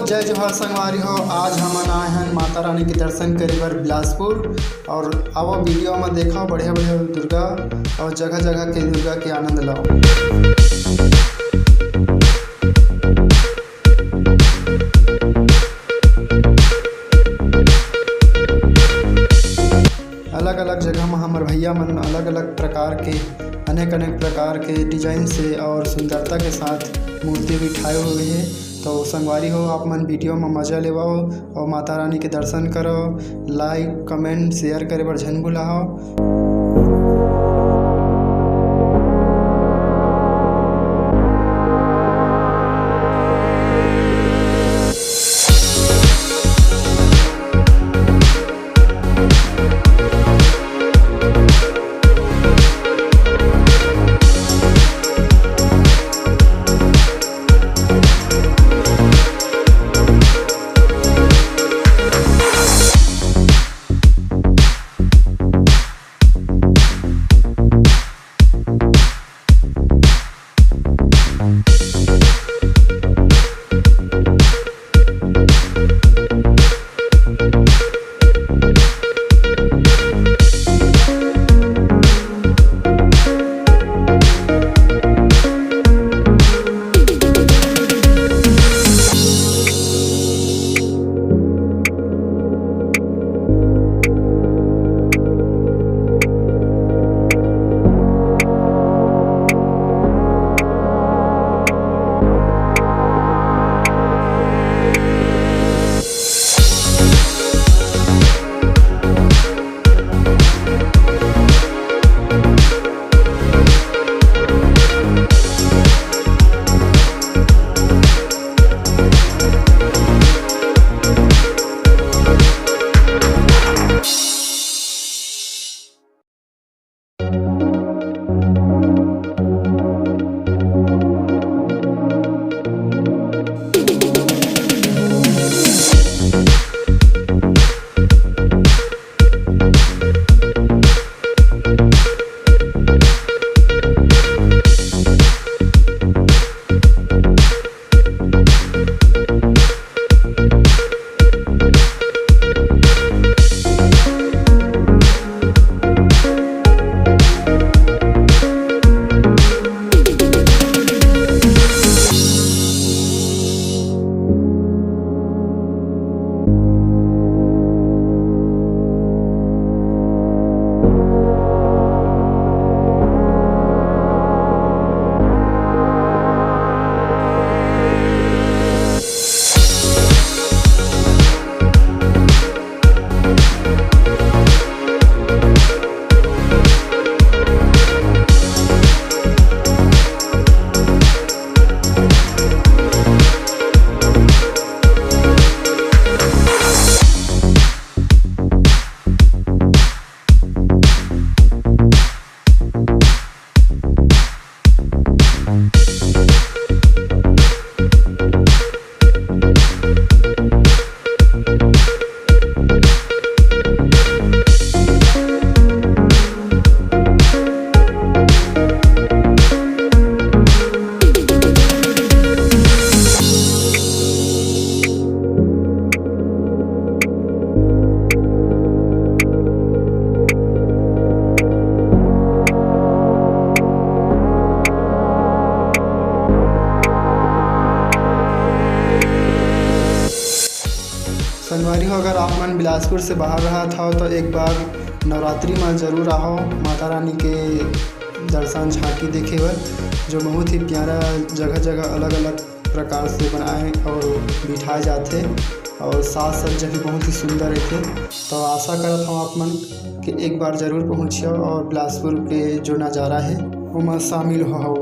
जय जोहार संगवारी हो। आज हम आए हैं माता रानी के दर्शन करे बर बिलासपुर और अब वीडियो में देखो बढ़िया बढ़िया दुर्गा और जगह जगह के दुर्गा के आनंद लाओ। अलग अलग जगह में हमारे भैया मन अलग अलग प्रकार के अनेक प्रकार के डिजाइन से और सुंदरता के साथ मूर्ति बिठाए हुए हैं। तो संगवारी हो, आप मन वीडियो में मजा लेवाओ और माता रानी के दर्शन करो। लाइक कमेंट शेयर करे बर झन भुलाओ। संगवारी हो, अगर आप मन बिलासपुर से बाहर रहा था तो एक बार नवरात्रि में ज़रूर आओ माता रानी के दर्शन झांकी देखे बर, जो बहुत ही प्यारा जगह जगह अलग अलग प्रकार से बनाए और बिठाए जाते और साज सज्जा भी बहुत ही सुंदर रहते। तो आशा करता हूँ आप मन कि एक बार ज़रूर पहुँचिए और बिलासपुर के जो नज़ारा है वो में शामिल हो।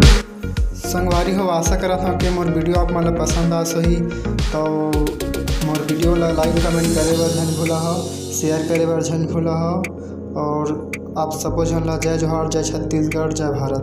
संगवारी हो आशा करत हूँ कि मोर वीडियो आप मन ला पसंद आ सही तो मोर वीडियो ला लाइक कमेंट करे बर झन भूला हो, शेयर करे बर झन भूला हो और आप सबो झन ला जय जोहार, जय छत्तीसगढ़, जय भारत।